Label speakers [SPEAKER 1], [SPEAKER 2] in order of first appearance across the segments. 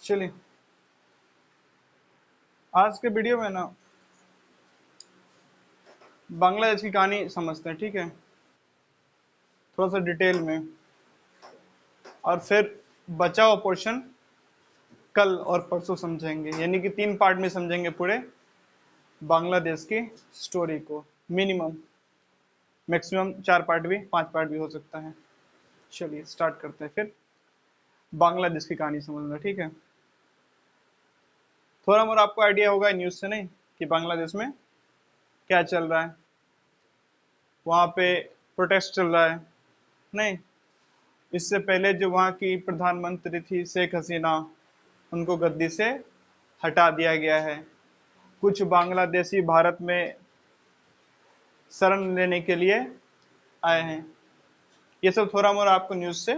[SPEAKER 1] चलिए आज के वीडियो में ना बांग्लादेश की कहानी समझते हैं, ठीक है, थोड़ा सा डिटेल में। और फिर बचा हुआ पोर्शन कल और परसों समझेंगे, यानी कि 3 पार्ट में समझेंगे पूरे बांग्लादेश की स्टोरी को। मिनिमम मैक्सिमम 4 पार्ट भी, 5 पार्ट भी हो सकता है। चलिए स्टार्ट करते हैं फिर बांग्लादेश की कहानी समझना, ठीक है। थोड़ा मोड़ा आपको आइडिया होगा न्यूज़ से, नहीं कि बांग्लादेश में क्या चल रहा है, वहाँ पे प्रोटेस्ट चल रहा है, नहीं। इससे पहले जो वहाँ की प्रधानमंत्री थी शेख हसीना, उनको गद्दी से हटा दिया गया है। कुछ बांग्लादेशी भारत में शरण लेने के लिए आए हैं। ये सब थोड़ा मोड़ा आपको न्यूज़ से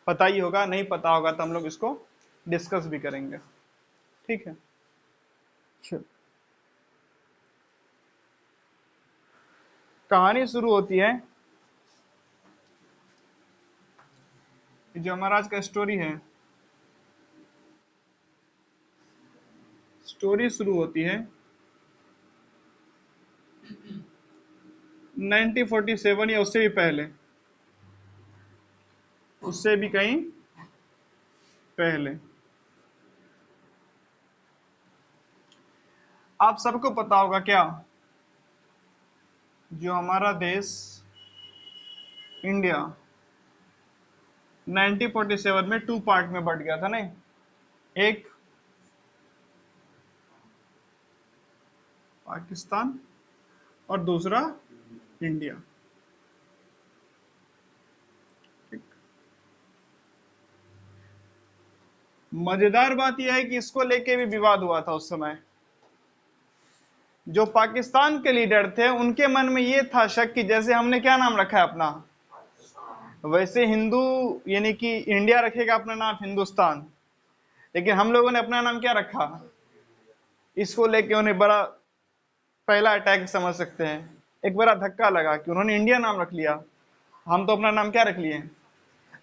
[SPEAKER 1] पता ही होगा, नहीं पता होगा तो हम लोग इसको डिस्कस भी करेंगे, ठीक है। चलो कहानी शुरू होती है। जो हमारा आज का स्टोरी है, स्टोरी शुरू होती है 1947 या उससे भी पहले, उससे भी कहीं पहले। आप सबको पता होगा क्या, जो हमारा देश इंडिया 1947 में 2 पार्ट में बट गया था, नहीं। एक पाकिस्तान और दूसरा इंडिया, ठीक। मजेदार बात यह है कि इसको लेके भी विवाद हुआ था उस समय। जो पाकिस्तान के लीडर थे उनके मन में ये था शक कि जैसे हमने क्या नाम रखा है अपना, वैसे हिंदू यानी कि इंडिया रखेगा अपना नाम हिंदुस्तान, लेकिन हम लोगों ने अपना नाम क्या रखा। इसको लेके उन्हें बड़ा पहला अटैक समझ सकते हैं, एक बड़ा धक्का लगा कि उन्होंने इंडिया नाम रख लिया, हम तो अपना नाम क्या रख लिए।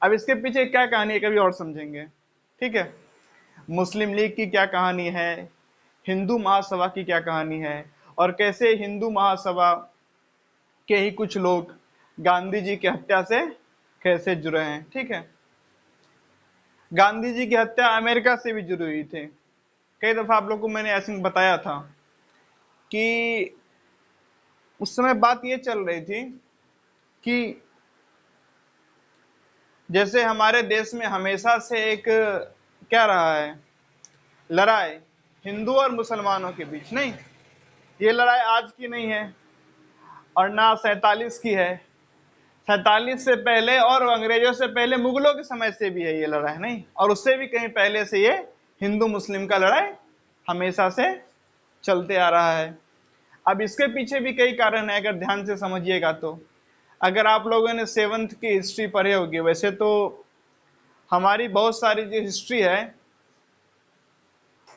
[SPEAKER 1] अब इसके पीछे क्या कहानी है कभी और समझेंगे, ठीक है। मुस्लिम लीग की क्या कहानी है, हिंदू महासभा की क्या कहानी है, और कैसे हिंदू महासभा के ही कुछ लोग गांधी जी की हत्या से कैसे जुड़े हैं, ठीक है। गांधी जी की हत्या अमेरिका से भी जुड़ी हुई थी। कई दफा आप लोगों को मैंने ऐसे बताया था कि उस समय बात ये चल रही थी कि जैसे हमारे देश में हमेशा से एक क्या रहा है, लड़ाई हिंदू और मुसलमानों के बीच, नहीं। ये लड़ाई आज की नहीं है और ना 47 की है, 47 से पहले और अंग्रेजों से पहले मुगलों के समय से भी है ये लड़ाई, नहीं। और उससे भी कहीं पहले से ये हिंदू मुस्लिम का लड़ाई हमेशा से चलते आ रहा है। अब इसके पीछे भी कई कारण है, अगर ध्यान से समझिएगा तो। अगर आप लोगों ने 7th की हिस्ट्री पढ़े होगी, वैसे तो हमारी बहुत सारी जो हिस्ट्री है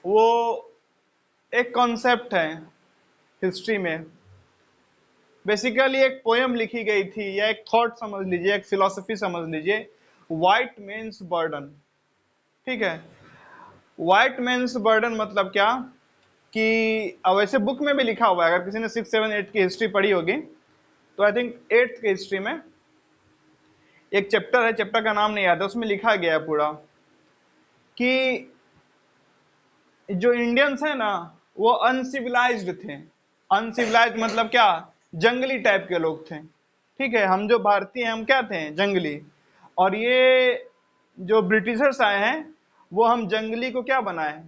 [SPEAKER 1] वो एक कॉन्सेप्ट है हिस्ट्री में। बेसिकली एक पोयम लिखी गई थी, या एक थॉट समझ लीजिए, एक फिलॉसफी समझ लीजिए, व्हाइट मेन्स बर्डन, ठीक है। व्हाइट मेन्स बर्डन मतलब क्या कि वैसे बुक में भी लिखा हुआ है, अगर किसी ने 6, 7, 8 की हिस्ट्री पढ़ी होगी तो आई थिंक 8th की हिस्ट्री में एक चैप्टर है, चैप्टर का नाम नहीं याद है, उसमें लिखा गया है पूरा कि जो इंडियंस है ना वो अनसिविलाइज्ड थे। अनसिविलाइज्ड मतलब क्या, जंगली टाइप के लोग थे, ठीक है। हम जो भारतीय हैं हम क्या थे, जंगली। और ये जो ब्रिटिशर्स आए हैं वो हम जंगली को क्या बनाए,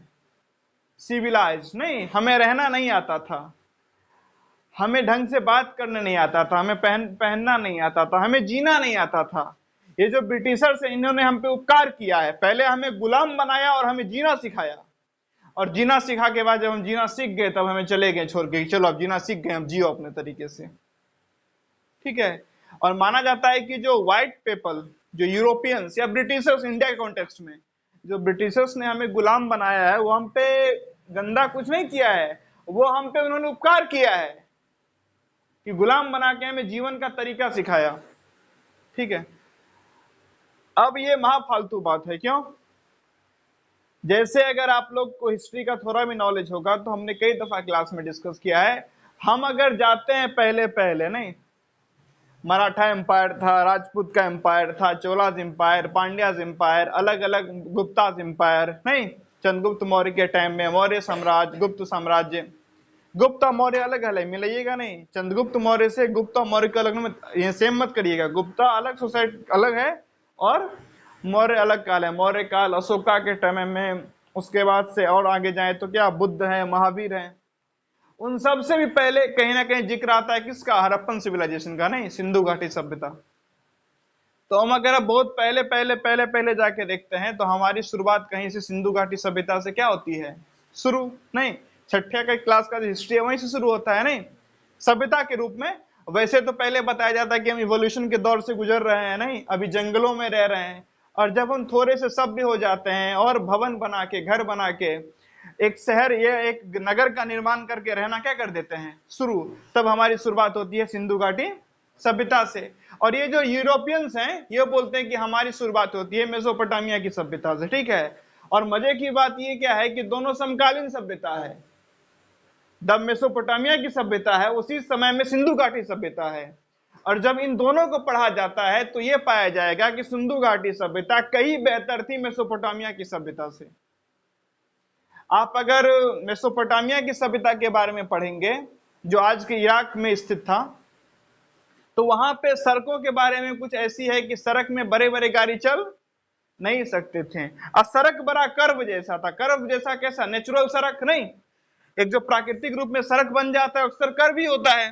[SPEAKER 1] सिविलाइज, नहीं। हमें रहना नहीं आता था, हमें ढंग से बात करने नहीं आता था, हमें पहनना नहीं आता था, हमें जीना नहीं आता था। ये जो ब्रिटिशर्स हैं इन्होंने हम पे उपकार किया है, पहले हमें गुलाम बनाया और हमें जीना सिखाया, और जीना सिखा के बाद जब हम जीना सीख गए तब हमें चले गए छोड़ के, चलो अब जीना सीख गए, हम जियो अपने तरीके से, ठीक है। और माना जाता है कि जो व्हाइट पीपल, जो यूरोपियंस या ब्रिटिशर्स इंडिया के कॉन्टेक्स्ट में, जो ब्रिटिशर्स ने हमें गुलाम बनाया है वो हम पे गंदा कुछ नहीं किया है, वो हम पे उन्होंने उपकार किया है कि गुलाम बना के हमें जीवन का तरीका सिखाया, ठीक है। अब ये महा फालतू बात है, क्यों? जैसे अगर आप लोग को हिस्ट्री का थोड़ा भी नॉलेज होगा तो हमने कई दफा क्लास में डिस्कस किया है, हम अगर जाते हैं पहले पहले, नहीं, मराठा एम्पायर था, राजपूत का एम्पायर था, चोलाज एम्पायर, पांड्याज एम्पायर, अलग अलग गुप्ताज एम्पायर, नहीं, चंद्रगुप्त मौर्य के टाइम में मौर्य साम्राज्य, गुप्त साम्राज्य, गुप्त और मौर्य अलग अलग मिलाइएगा नहीं, चंद्रगुप्त मौर्य से गुप्त और मौर्य का अलग मत, ये सेम मत करिएगा, गुप्ता अलग सोसाइटी अलग है और मौर्य अलग काल है। मौर्य काल अशोका के टाइम में, उसके बाद से और आगे जाए तो क्या बुद्ध है, महावीर है, उन सब से भी पहले कहीं ना कहीं जिक्र आता है किसका, हड़प्पन सिविलाइजेशन का, नहीं, सिंधु घाटी सभ्यता। तो हम अगर अब बहुत पहले पहले पहले पहले जाके देखते हैं तो हमारी शुरुआत कहीं से सिंधु घाटी सभ्यता से क्या होती है, शुरू, नहीं, छठे का क्लास का जो हिस्ट्री है वहीं से शुरू होता है, नहीं, सभ्यता के रूप में। वैसे तो पहले बताया जाता है कि हम इवोल्यूशन के दौर से गुजर रहे हैं, नहीं, अभी जंगलों में रह रहे हैं, और जब हम थोड़े से सभ्य हो जाते हैं और भवन बना के, घर बना के, एक शहर या एक नगर का निर्माण करके रहना क्या कर देते हैं, शुरू, तब हमारी शुरुआत होती है सिंधु घाटी सभ्यता से। और ये जो यूरोपियंस हैं ये बोलते हैं कि हमारी शुरुआत होती है मेसोपोटामिया की सभ्यता से, ठीक है। और मजे की बात ये क्या है कि दोनों समकालीन सभ्यता है, जब मेसोपोटामिया की सभ्यता है उसी समय में सिंधु घाटी सभ्यता है। और जब इन दोनों को पढ़ा जाता है तो यह पाया जाएगा कि सिंधु घाटी सभ्यता कहीं बेहतर थी मेसोपोटामिया की सभ्यता से। आप अगर मेसोपोटामिया की सभ्यता के बारे में पढ़ेंगे जो आज के इराक में स्थित था, तो वहां पे सड़कों के बारे में कुछ ऐसी है कि सड़क में बड़े बड़े गाड़ी चल नहीं सकते थे, और सड़क बड़ा कर्व जैसा था। कर्व जैसा कैसा, नेचुरल सड़क नहीं, एक जो प्राकृतिक रूप में सड़क बन जाता है अक्सर कर्व ही होता है,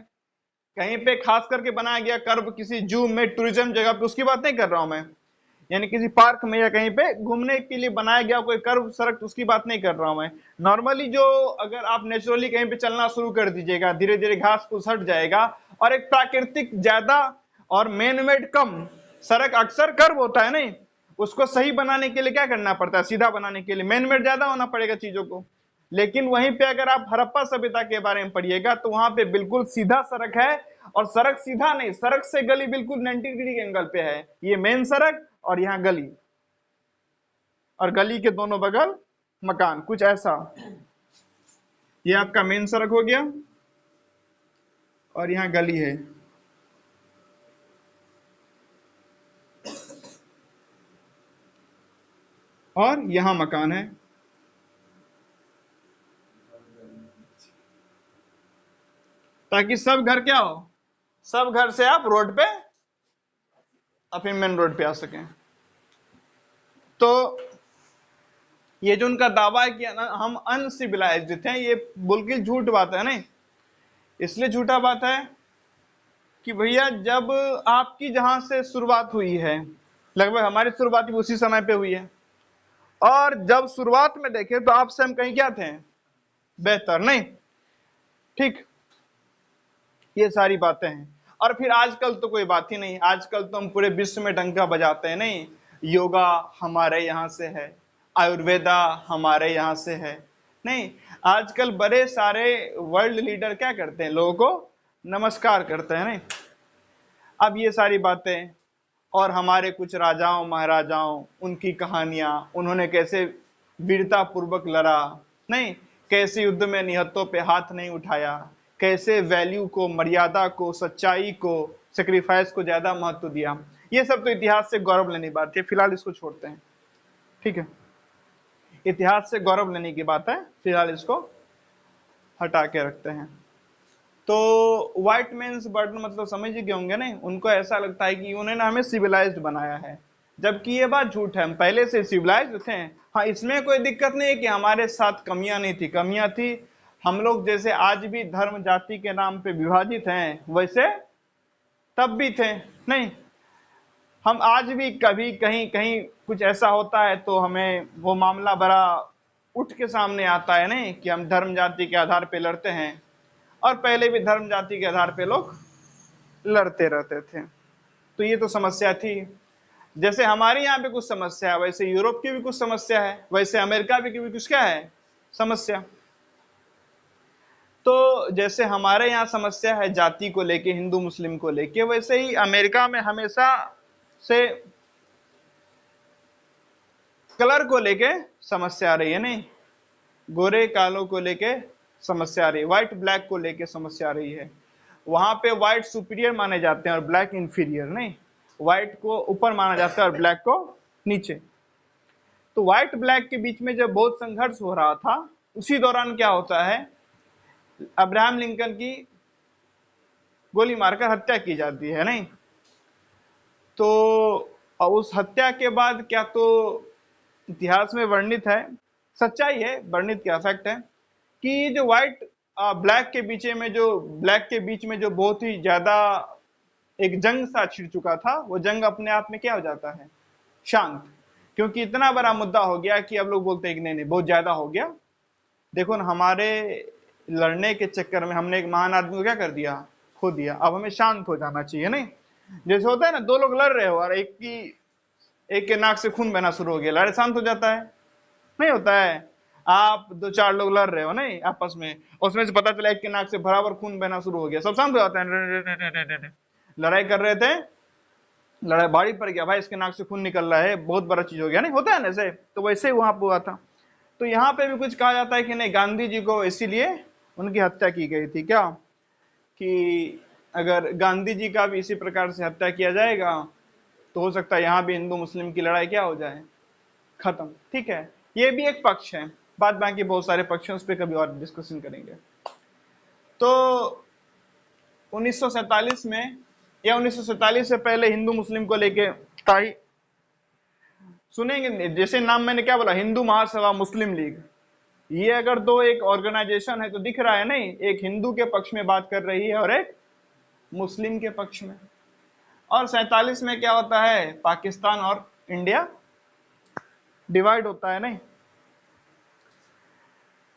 [SPEAKER 1] कहीं पे खास करके बनाया गया कर्व किसी जू में, टूरिज्म जगह पे, उसकी बात नहीं कर रहा हूं मैं, यानी किसी पार्क में या कहीं पे घूमने के लिए बनाया गया कोई कर्व सड़क, उसकी बात नहीं कर रहा हूं मैं। नॉर्मली जो, अगर आप नेचुरली कहीं पे चलना शुरू कर दीजिएगा, धीरे धीरे घास फूस हट जाएगा, और एक प्राकृतिक ज्यादा और मैन मेड कम सड़क अक्सर कर्व होता है, नहीं, उसको सही बनाने के लिए क्या करना पड़ता है, सीधा बनाने के लिए मैन मेड ज्यादा होना पड़ेगा चीजों को। लेकिन वहीं पे अगर आप हड़प्पा सभ्यता के बारे में पढ़िएगा तो वहां पे बिल्कुल सीधा सड़क है, और सड़क सीधा नहीं, सड़क से गली बिल्कुल 90 डिग्री के एंगल पे है, ये मेन सड़क और यहाँ गली, और गली के दोनों बगल मकान, कुछ ऐसा। ये आपका मेन सड़क हो गया और यहाँ गली है, और यहाँ मकान है। ताकि सब घर क्या हो, सब घर से आप रोड पे, अपने मेन रोड पे आ सकें। तो ये जो उनका दावा है कि हम अनसिविलाइज्ड थे, ये बिल्कुल झूठ बात है, नहीं, इसलिए झूठा बात है कि भैया जब आपकी जहां से शुरुआत हुई है, लगभग हमारी शुरुआत भी उसी समय पे हुई है, और जब शुरुआत में देखें तो आपसे हम कहीं क्या थे, बेहतर, नहीं, ठीक, ये सारी बातें हैं। और फिर आजकल तो कोई बात ही नहीं, आजकल तो हम पूरे विश्व में डंका बजाते हैं, नहीं, योगा हमारे यहाँ से है, आयुर्वेदा हमारे यहाँ से है, नहीं, आजकल बड़े सारे वर्ल्ड लीडर क्या करते हैं, लोगों को नमस्कार करते हैं, नहीं। अब ये सारी बातें, और हमारे कुछ राजाओं महाराजाओं, उनकी कहानियां, उन्होंने कैसे वीरता पूर्वक लड़ा, नहीं, कैसे युद्ध में निहत्तों पे हाथ नहीं उठाया, कैसे वैल्यू को, मर्यादा को, सच्चाई को, सेक्रीफाइस को ज्यादा महत्व दिया, ये सब तो इतिहास से गौरव लेने की बात है, फिलहाल इसको छोड़ते हैं, ठीक है, इतिहास से गौरव लेने की बात है, फिलहाल इसको हटा के रखते हैं। तो व्हाइट मेन्स बर्डन मतलब समझ गए होंगे, नहीं, उनको ऐसा लगता है कि उन्होंने हमें सिविलाइज्ड बनाया है, जबकि ये बात झूठ है, हम पहले से सिविलाइज्ड थे। हाँ, इसमें कोई दिक्कत नहीं है कि हमारे साथ कमियां नहीं थी, कमियां थी, हम लोग जैसे आज भी धर्म जाति के नाम पे विभाजित हैं वैसे तब भी थे, नहीं, हम आज भी कभी कहीं कहीं कुछ ऐसा होता है तो हमें वो मामला बड़ा उठ के सामने आता है, नहीं, कि हम धर्म जाति के आधार पे लड़ते हैं, और पहले भी धर्म जाति के आधार पे लोग लड़ते रहते थे। तो ये तो समस्या थी, जैसे हमारे यहाँ पे कुछ समस्या है वैसे यूरोप की भी कुछ समस्या है, वैसे अमेरिका भी कुछ क्या है, समस्या। तो जैसे हमारे यहाँ समस्या है जाति को लेके, हिंदू मुस्लिम को लेके, वैसे ही अमेरिका में हमेशा से कलर को लेके समस्या आ रही है, नहीं, गोरे कालों को लेके समस्या आ रही है, व्हाइट ब्लैक को लेके समस्या आ रही है। वहां पे व्हाइट सुपीरियर माने जाते हैं और ब्लैक इंफीरियर, नहीं, व्हाइट को ऊपर माना जाता है और ब्लैक को नीचे। तो व्हाइट ब्लैक के बीच में जब बहुत संघर्ष हो रहा था, उसी दौरान क्या होता है, अब्राहम लिंकन की गोली मारकर हत्या की जाती है, नहीं। तो उस हत्या के बाद क्या, तो इतिहास में वर्णित है, सच्चाई है, वर्णित क्या फैक्ट है, कि जो व्हाइट ब्लैक के बीच में जो बहुत ही ज्यादा एक जंग सा छिड़ चुका था, वो जंग अपने आप में क्या हो जाता है, शांत। क्योंकि इतना बड़ा मुद्दा हो गया कि अब लोग बोलते हैं कि नहीं नहीं बहुत ज्यादा हो गया, देखो ना, हमारे लड़ने के चक्कर में हमने एक महान आदमी को क्या कर दिया, खो दिया, अब हमें शांत हो जाना चाहिए, नहीं। जैसे होता है ना, दो लोग लड़ रहे हो और एक के नाक से खून बहना शुरू हो गया, लड़ाई शांत हो जाता है, नहीं होता है। आप दो चार लोग लड़ रहे हो नहीं आपस में, उसमें से पता चला एक के नाक से बराबर खून बहना शुरू हो गया, सब शांत हो जाता है। लड़ाई कर रहे थे, लड़ाई भारी पड़ गया, भाई इसके नाक से खून निकल रहा है, बहुत बड़ा चीज हो गया, नहीं होता है ना ऐसे। तो वैसे ही वहां पर हुआ था। तो यहाँ पे भी कुछ कहा जाता है कि नहीं, गांधी जी को इसीलिए उनकी हत्या की गई थी, क्या, कि अगर गांधी जी का भी इसी प्रकार से हत्या किया जाएगा तो हो सकता है यहाँ भी हिंदू मुस्लिम की लड़ाई क्या हो जाए, खत्म। ठीक है, ये भी एक पक्ष है, बाद बाकी बहुत सारे पक्ष हैं, उस पर कभी और डिस्कशन करेंगे। तो 1947 में या 1947 से पहले हिंदू मुस्लिम को लेके था ही, सुनेंगे जैसे नाम मैंने क्या बोला, हिंदू महासभा मुस्लिम लीग, ये अगर दो एक ऑर्गेनाइजेशन है तो दिख रहा है नहीं, एक हिंदू के पक्ष में बात कर रही है और एक मुस्लिम के पक्ष में। और 47 में क्या होता है, पाकिस्तान और इंडिया डिवाइड होता है, नहीं।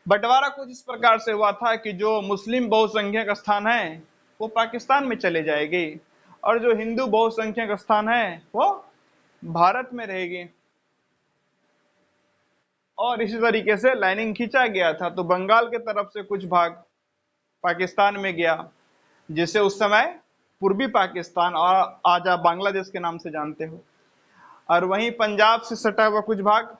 [SPEAKER 1] बंटवारा कुछ इस प्रकार से हुआ था कि जो मुस्लिम बहुसंख्यक स्थान है वो पाकिस्तान में चले जाएगी और जो हिंदू बहुसंख्यक स्थान है वो भारत में रहेगी। और इसी तरीके से लाइनिंग खींचा गया था, तो बंगाल के तरफ से कुछ भाग पाकिस्तान में गया, जिसे उस समय पूर्वी पाकिस्तान और आज आप बांग्लादेश के नाम से जानते हो। और वहीं पंजाब से सटा हुआ कुछ भाग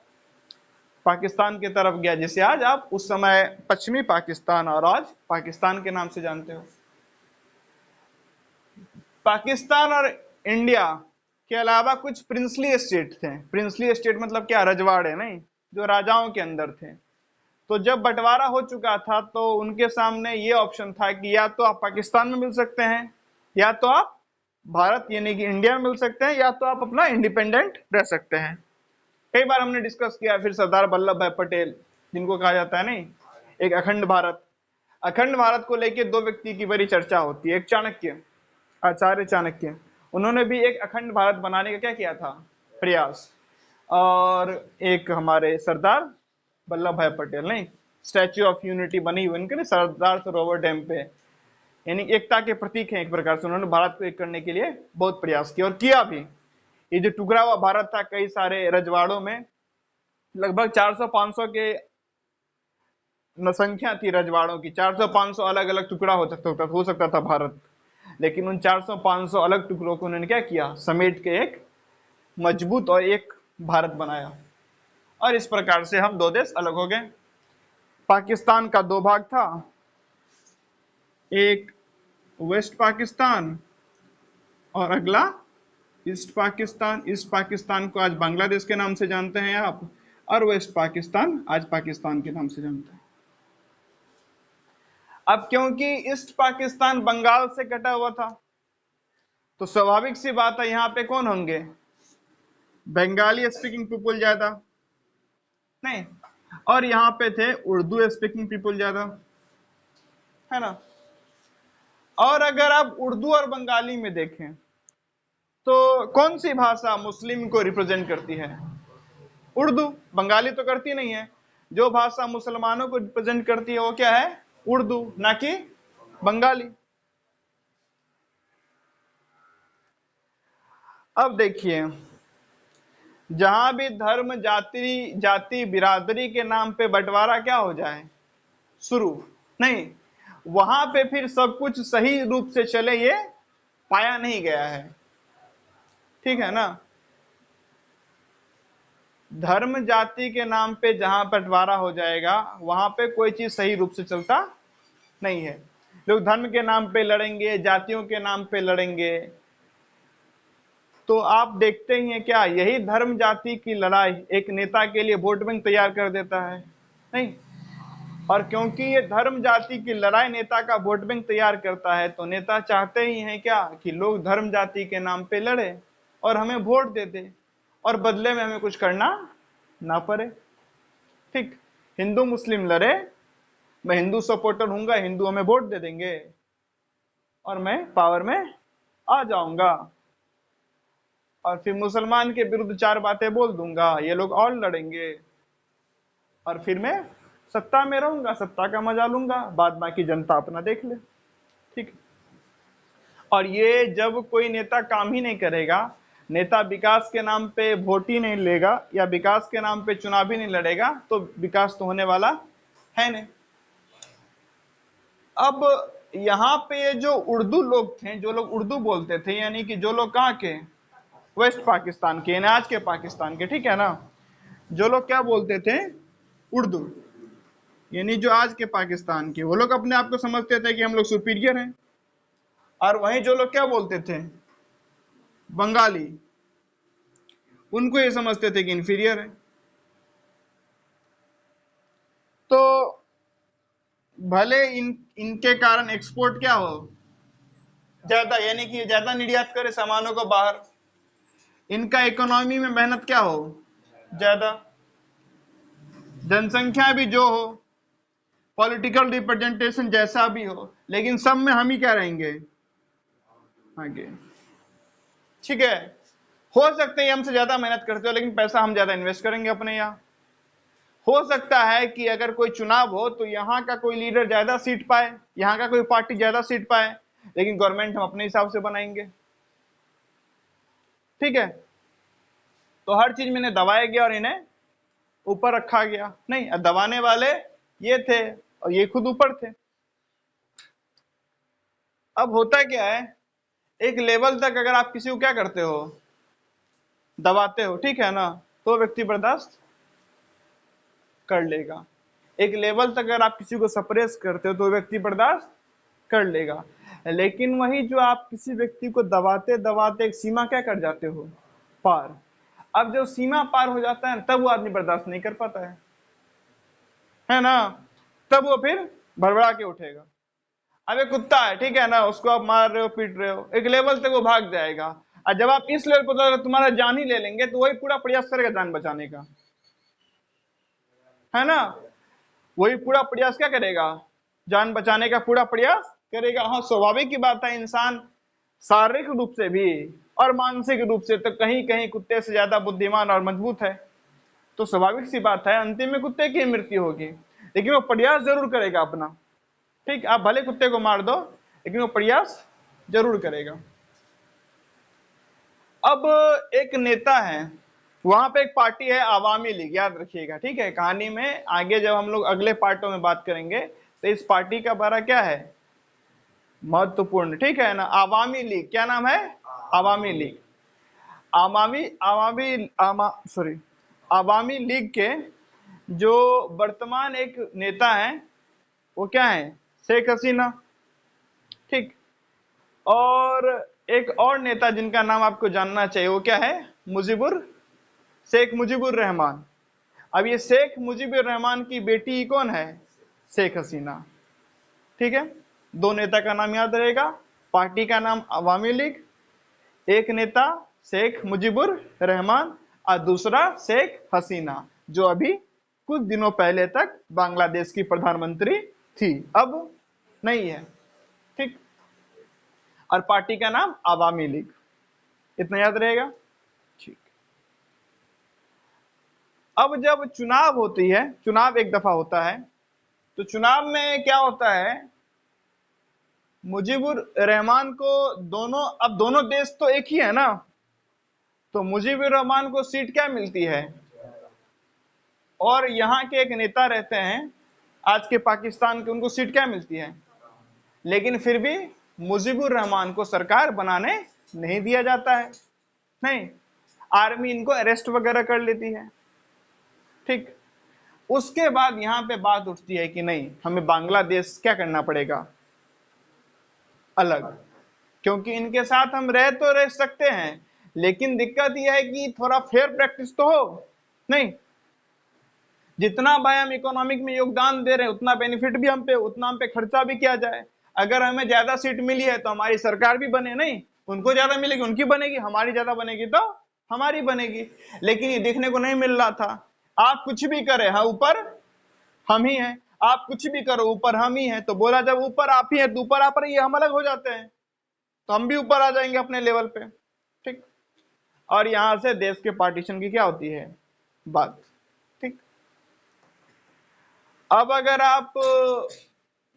[SPEAKER 1] पाकिस्तान की तरफ गया, जिसे आज आप उस समय पश्चिमी पाकिस्तान और आज पाकिस्तान के नाम से जानते हो। पाकिस्तान और इंडिया के अलावा कुछ प्रिंसली स्टेट थे। प्रिंसली स्टेट मतलब क्या, रजवाड़े, नहीं, जो राजाओं के अंदर थे। तो जब बंटवारा हो चुका था तो उनके सामने ये ऑप्शन था कि या तो आप पाकिस्तान में मिल सकते हैं, या तो आप भारत यानी कि इंडिया में मिल सकते हैं, या तो आप अपना इंडिपेंडेंट रह सकते हैं। कई बार हमने डिस्कस किया, फिर सरदार वल्लभ भाई पटेल, जिनको कहा जाता है नहीं एक अखंड भारत, अखंड भारत को लेकर दो व्यक्ति की बड़ी चर्चा होती है। एक चाणक्य, आचार्य चाणक्य, उन्होंने भी एक अखंड भारत बनाने का क्या किया था, प्रयास। और एक हमारे सरदार वल्लभ भाई पटेल, नहीं, स्टैच्यू ऑफ यूनिटी बनी हुई उनके सरदार सरोवर डैम पे, यानी एकता के प्रतीक हैं एक प्रकार से। उन्होंने भारत को एक करने के लिए बहुत प्रयास किया और किया भी। ये जो टुकड़ा हुआ भारत था, कई सारे रजवाड़ों में लगभग 400-500 के संख्या थी रजवाड़ों की, 400-500 अलग अलग टुकड़ा हो सकता था भारत। लेकिन उन 400-500 अलग टुकड़ों को उन्होंने क्या किया, समेट के एक मजबूत और एक भारत बनाया। और इस प्रकार से हम दो देश अलग हो गए। पाकिस्तान का दो भाग था, एक वेस्ट पाकिस्तान और अगला ईस्ट पाकिस्तान। ईस्ट पाकिस्तान को आज बांग्लादेश के नाम से जानते हैं आप, और वेस्ट पाकिस्तान आज पाकिस्तान के नाम से जानते हैं। अब क्योंकि ईस्ट पाकिस्तान बंगाल से कटा हुआ था, तो स्वाभाविक सी बात है यहाँ पे कौन होंगे, बंगाली स्पीकिंग पीपुल ज्यादा, नहीं, और यहाँ पे थे उर्दू स्पीकिंग पीपुल ज्यादा, है ना। और अगर आप उर्दू और बंगाली में देखें तो कौन सी भाषा मुस्लिम को रिप्रेजेंट करती है, उर्दू। बंगाली तो करती नहीं है। जो भाषा मुसलमानों को रिप्रेजेंट करती है वो क्या है, उर्दू, ना कि बंगाली। अब देखिए, जहां भी धर्म जाति जाति बिरादरी के नाम पे बंटवारा क्या हो जाए शुरू, नहीं, वहां पे फिर सब कुछ सही रूप से चले ये पाया नहीं गया है, ठीक है ना। धर्म जाति के नाम पे जहां बंटवारा हो जाएगा वहां पे कोई चीज सही रूप से चलता नहीं है। लोग धर्म के नाम पे लड़ेंगे, जातियों के नाम पे लड़ेंगे, तो आप देखते ही हैं क्या यही धर्म जाति की लड़ाई एक नेता के लिए वोट बैंक तैयार कर देता है? नहीं। और क्योंकि ये धर्म जाति की लड़ाई नेता का वोट बैंक तैयार करता है, तो नेता चाहते ही हैं क्या कि लोग धर्म जाति के नाम पे लड़े और हमें वोट दे दे और बदले में हमें कुछ करना ना पड़े। ठीक, हिंदू मुस्लिम लड़े, मैं हिंदू सपोर्टर हूंगा, हिंदू हमें वोट दे देंगे और मैं पावर में आ जाऊंगा, और फिर मुसलमान के विरुद्ध चार बातें बोल दूंगा, ये लोग और लड़ेंगे और फिर मैं सत्ता में रहूंगा, सत्ता का मजा लूंगा, बाद बाकी जनता अपना देख ले। ठीक। और ये जब कोई नेता काम ही नहीं करेगा, नेता विकास के नाम पे वोट ही नहीं लेगा या विकास के नाम पे चुनाव ही नहीं लड़ेगा, तो विकास तो होने वाला है नहीं। अब यहाँ पे ये जो उर्दू लोग थे, जो लोग उर्दू बोलते थे, यानी कि जो लोग कहाँ के, वेस्ट पाकिस्तान के, यानी आज के पाकिस्तान के, ठीक है ना, जो लोग क्या बोलते थे, उर्दू, यानी जो आज के पाकिस्तान के, वो लोग अपने आप को समझते थे कि हम लोग सुपीरियर हैं। और वहीं जो लोग क्या बोलते थे, बंगाली, उनको ये समझते थे कि इंफीरियर है। तो भले इनके कारण एक्सपोर्ट क्या हो ज्यादा, यानी कि ज्यादा निर्यात करे सामानों को बाहर, इनका इकोनॉमी में मेहनत क्या हो ज्यादा, जनसंख्या भी जो हो, पॉलिटिकल रिप्रेजेंटेशन जैसा भी हो, लेकिन सब में हम ही क्या रहेंगे, आगे। ठीक है, हो सकते हैं हमसे ज्यादा मेहनत करते हो, लेकिन पैसा हम ज्यादा इन्वेस्ट करेंगे अपने यहाँ। हो सकता है कि अगर कोई चुनाव हो तो यहाँ का कोई लीडर ज्यादा सीट पाए, यहाँ का कोई पार्टी ज्यादा सीट पाए, लेकिन गवर्नमेंट हम अपने हिसाब से बनाएंगे। ठीक है, तो हर चीज में इन्हें दबाया गया और इन्हें ऊपर रखा गया। नहीं, दबाने वाले ये थे और ये खुद ऊपर थे। अब होता क्या है, एक लेवल तक अगर आप किसी को क्या करते हो, दबाते हो, ठीक है ना, तो व्यक्ति बर्दाश्त कर लेगा। एक लेवल तक अगर आप किसी को सप्रेस करते हो तो व्यक्ति बर्दाश्त कर लेगा। लेकिन वही जो आप किसी व्यक्ति को दबाते दबाते एक सीमा क्या कर जाते हो, पार। अब जब सीमा पार हो जाता है तब वो आदमी बर्दाश्त नहीं कर पाता है ना, तब वो फिर भड़बड़ा के उठेगा। अब एक कुत्ता है, ठीक है ना, उसको आप मार रहे हो, पीट रहे हो, एक लेवल तक वो भाग जाएगा, और जब आप इस लेवल पर तुम्हारा जान ही ले लेंगे तो वही पूरा प्रयास करेगा जान बचाने का, है ना, वही पूरा प्रयास क्या करेगा, जान बचाने का पूरा प्रयास करेगा। हाँ, स्वाभाविक की बात है, इंसान शारीरिक रूप से भी और मानसिक रूप से तो कहीं कहीं कुत्ते से ज्यादा बुद्धिमान और मजबूत है, तो स्वाभाविक सी बात है अंतिम में कुत्ते की मृत्यु होगी, लेकिन वो प्रयास जरूर करेगा अपना। ठीक, आप भले कुत्ते को मार दो लेकिन वो प्रयास जरूर करेगा। अब एक नेता है, वहां पे एक पार्टी है आवामी लीग, याद रखिएगा, ठीक है, कहानी में आगे जब हम लोग अगले पार्टों में बात करेंगे तो इस पार्टी का बारा क्या है, महत्वपूर्ण, ठीक है ना। आवामी लीग, क्या नाम है, आवामी लीग। आवामी लीग के जो वर्तमान एक नेता है वो क्या है, शेख हसीना। ठीक, और एक और नेता जिनका नाम आपको जानना चाहिए वो क्या है, शेख मुजीबुर रहमान। अब ये शेख मुजीबुर रहमान की बेटी कौन है, शेख हसीना। ठीक है, दो नेता का नाम याद रहेगा, पार्टी का नाम अवामी लीग, एक नेता शेख मुजीबुर रहमान और दूसरा शेख हसीना, जो अभी कुछ दिनों पहले तक बांग्लादेश की प्रधानमंत्री थी, अब नहीं है। ठीक, और पार्टी का नाम आवामी लीग, इतना याद रहेगा। ठीक, अब जब चुनाव होती है, चुनाव एक दफा होता है, तो चुनाव में क्या होता है, मुजीबुर रहमान को अब दोनों देश तो एक ही है ना, तो मुजीबुर रहमान को सीट क्या मिलती है, और यहाँ के एक नेता रहते हैं आज के पाकिस्तान के, उनको सीट क्या मिलती है, लेकिन फिर भी मुजीबुर रहमान को सरकार बनाने नहीं दिया जाता है। नहीं, आर्मी इनको अरेस्ट वगैरह कर लेती है। ठीक। उसके बाद यहाँ पे बात उठती है कि नहीं, हमें बांग्लादेश क्या करना पड़ेगा, अलग, क्योंकि इनके साथ हम रह सकते हैं, लेकिन दिक्कत यह है कि थोड़ा फेयर प्रैक्टिस तो हो। नहीं, जितना भाई हम इकोनॉमिक में योगदान दे रहे हैं उतना बेनिफिट भी हम पे, उतना हम पे खर्चा भी किया जाए। अगर हमें ज्यादा सीट मिली है तो हमारी सरकार भी बने, नहीं उनको ज्यादा मिलेगी उनकी बनेगी, हमारी ज्यादा बनेगी तो हमारी बनेगी। लेकिन ये देखने को नहीं मिल रहा था। आप कुछ भी करें, हाँ ऊपर हम ही हैं, आप कुछ भी करो ऊपर हम ही हैं, तो बोला जब ऊपर आप ही हैं तो ऊपर आप रहिए, हम अलग हो जाते हैं तो हम भी ऊपर आ जाएंगे अपने लेवल पे। ठीक। और यहां से देश के पार्टीशन की क्या होती है बात। ठीक। अब अगर आप